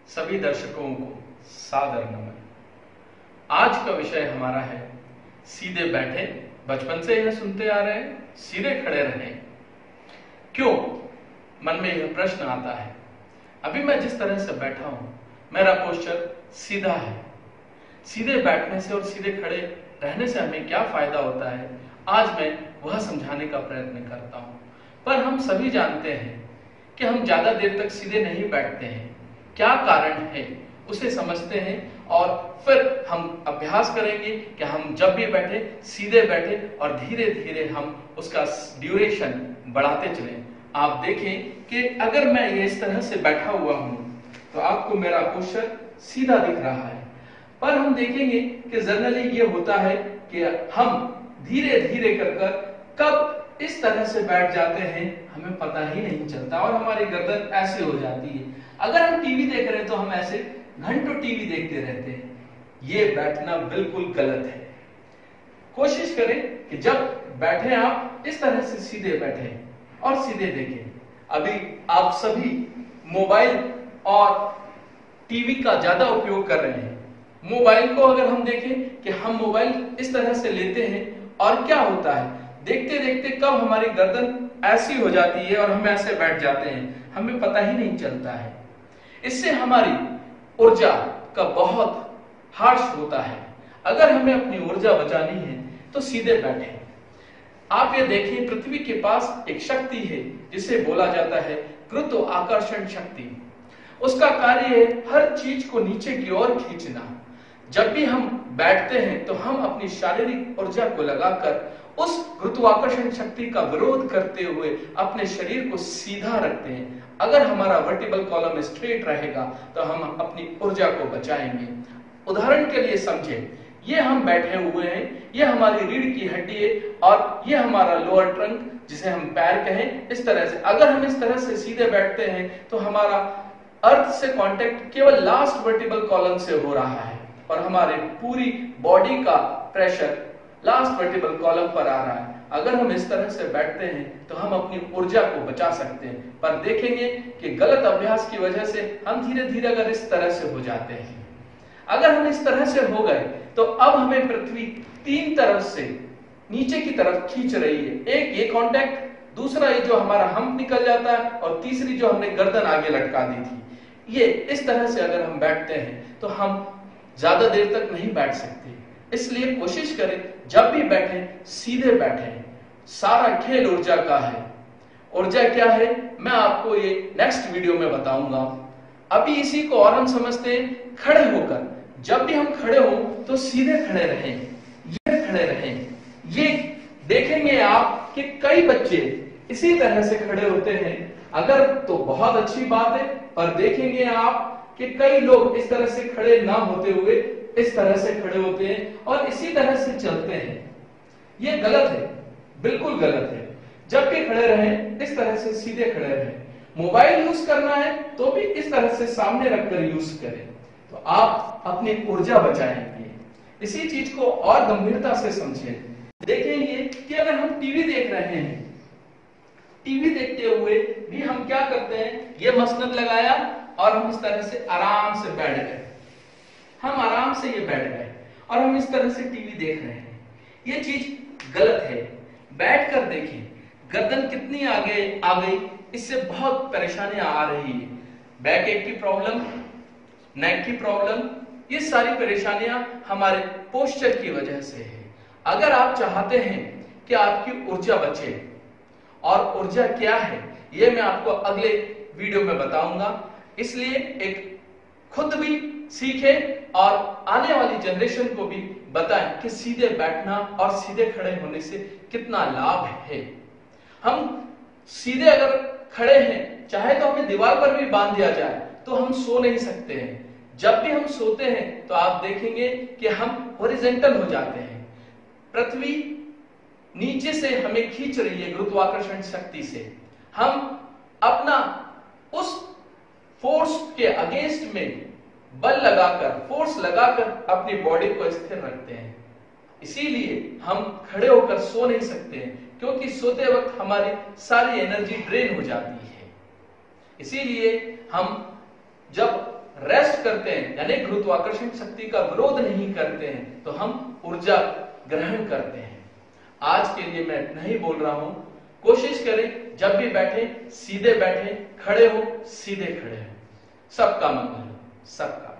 सभी दर्शकों को सादर नमन। आज का विषय हमारा है सीधे बैठे। बचपन से यह सुनते आ रहे हैं, सीधे खड़े रहें। क्यों मन में यह प्रश्न आता है? अभी मैं जिस तरह से बैठा हूं, मेरा पोस्चर सीधा है। सीधे बैठने से और सीधे खड़े रहने से हमें क्या फायदा होता है, आज मैं वह समझाने का प्रयत्न करता हूं। पर हम सभी जानते हैं कि हम ज्यादा देर तक सीधे नहीं बैठते हैं। क्या कारण है उसे समझते हैं और फिर हम अभ्यास करेंगे कि हम जब भी बैठे सीधे बैठे और धीरे धीरे हम उसका ड्यूरेशन बढ़ाते चलें। आप देखें कि अगर मैं ये इस तरह से बैठा हुआ हूं तो आपको मेरा पोस्चर सीधा दिख रहा है, पर हम देखेंगे कि जनरली ये होता है कि हम धीरे धीरे कर कब इस तरह से बैठ जाते हैं हमें पता ही नहीं चलता और हमारी गर्दन ऐसे हो जाती है। अगर हम टीवी देख रहे हैं तो हम ऐसे घंटों टीवी देखते रहते हैं। ये बैठना बिल्कुल गलत है। कोशिश करें कि जब बैठे आप इस तरह से सीधे बैठे और सीधे देखें। अभी आप सभी मोबाइल और टीवी का ज्यादा उपयोग कर रहे हैं। मोबाइल को अगर हम देखें कि हम मोबाइल इस तरह से लेते हैं और क्या होता है, देखते देखते कब हमारी गर्दन ऐसी हो जाती है और हम ऐसे बैठ जाते हैं, हमें पता ही नहीं चलता है। इससे हमारी ऊर्जा का बहुत हार्श होता है। अगर हमें अपनी ऊर्जा बचानी है तो सीधे बैठे। आप ये देखिए, पृथ्वी के पास एक शक्ति है जिसे बोला जाता है गुरुत्वाकर्षण शक्ति। उसका कार्य है हर चीज को नीचे की ओर खींचना। जब भी हम बैठते हैं तो हम अपनी शारीरिक ऊर्जा को लगाकर उस गुरुत्वाकर्षण शक्ति का विरोध करते हुए अपने शरीर को सीधा रखते हैं। अगर हमारा वर्टिकल कॉलम स्ट्रेट रहेगा तो हम अपनी ऊर्जा को बचाएंगे। उदाहरण के लिए समझें, ये हम बैठे हुए हैं, ये हमारी रीढ़ की हड्डी है और ये हमारा लोअर ट्रंक जिसे हम पैर कहें। इस तरह से अगर हम इस तरह से सीधे बैठते हैं तो हमारा अर्थ से कांटेक्ट केवल लास्ट वर्टिकल कॉलम से हो रहा है और हमारे पूरी बॉडी का प्रेशर लास्ट वर्टिकल कॉलम पर आ रहा है। अगर हम इस तरह से बैठते हैं तो हम अपनी ऊर्जा को बचा सकते हैं, पर देखेंगे कि गलत अभ्यास की वजह से हम धीरे धीरे अगर इस तरह से हो जाते हैं, अगर हम इस तरह से हो गए तो अब हमें पृथ्वी तीन तरफ से नीचे की तरफ खींच रही है। एक ये कांटेक्ट, दूसरा ये जो हमारा हम्प निकल जाता है और तीसरी जो हमने गर्दन आगे लटका दी थी। ये इस तरह से अगर हम बैठते हैं तो हम ज्यादा देर तक नहीं बैठ सकते। इसलिए कोशिश करें जब भी बैठें सीधे बैठें। सारा खेल ऊर्जा का है। ऊर्जा क्या है मैं आपको ये नेक्स्ट वीडियो में बताऊंगा। अभी इसी को और हम समझते हैं खड़े होकर। जब भी हम खड़े हो तो सीधे खड़े रहें, ये खड़े रहें। ये देखेंगे आप कि कई बच्चे इसी तरह से खड़े होते हैं, अगर तो बहुत अच्छी बात है, पर देखेंगे आप कि कई लोग इस तरह से खड़े ना होते हुए इस तरह से खड़े होते हैं और इसी तरह से चलते हैं। ये गलत है, बिल्कुल गलत है। जब भी खड़े रहें इस तरह से सीधे खड़े रहें। मोबाइल यूज करना है तो भी इस तरह से सामने रखकर यूज करें, तो आप अपनी ऊर्जा बचाएंगे। इसी चीज को और गंभीरता से समझें। देखेंगे कि अगर हम टीवी देख रहे हैं, टीवी देखते हुए भी हम क्या करते हैं, ये मसनद लगाया और हम इस तरह से आराम से बैठ गए। हम आराम से ये बैठ गए और हम इस तरह से टीवी देख रहे हैं। ये चीज गलत है। बैठकर देखें गर्दन कितनी आगे आ गई, इससे बहुत परेशानियां आ रही है। बैक एक की प्रॉब्लम, नेक की प्रॉब्लम, ये सारी परेशानियां हमारे पोस्चर की वजह से है। अगर आप चाहते हैं कि आपकी ऊर्जा बचे, और ऊर्जा क्या है ये मैं आपको अगले वीडियो में बताऊंगा। इसलिए एक खुद भी सीखें और आने वाली जनरेशन को भी बताएं कि सीधे बैठना और सीधे खड़े होने से कितना लाभ है। हम सीधे अगर खड़े हैं, चाहे तो हमें दीवार पर भी बांध दिया जाए तो हम सो नहीं सकते हैं। जब भी हम सोते हैं तो आप देखेंगे कि हम हॉरिजॉन्टल हो जाते हैं। पृथ्वी नीचे से हमें खींच रही है गुरुत्वाकर्षण शक्ति से। हम अपना उस फोर्स के अगेंस्ट में बल लगाकर, फोर्स लगाकर अपनी बॉडी को स्थिर रखते हैं। इसीलिए हम खड़े होकर सो नहीं सकते हैं, क्योंकि सोते वक्त हमारी सारी एनर्जी ड्रेन हो जाती है। इसीलिए हम जब रेस्ट करते हैं, यानी गुरुत्वाकर्षण शक्ति का विरोध नहीं करते हैं, तो हम ऊर्जा ग्रहण करते हैं। आज के लिए मैं इतना ही बोल रहा हूं। कोशिश करें जब भी बैठे सीधे बैठे, खड़े हो सीधे खड़े हो। सबका मंगल हो, सबका।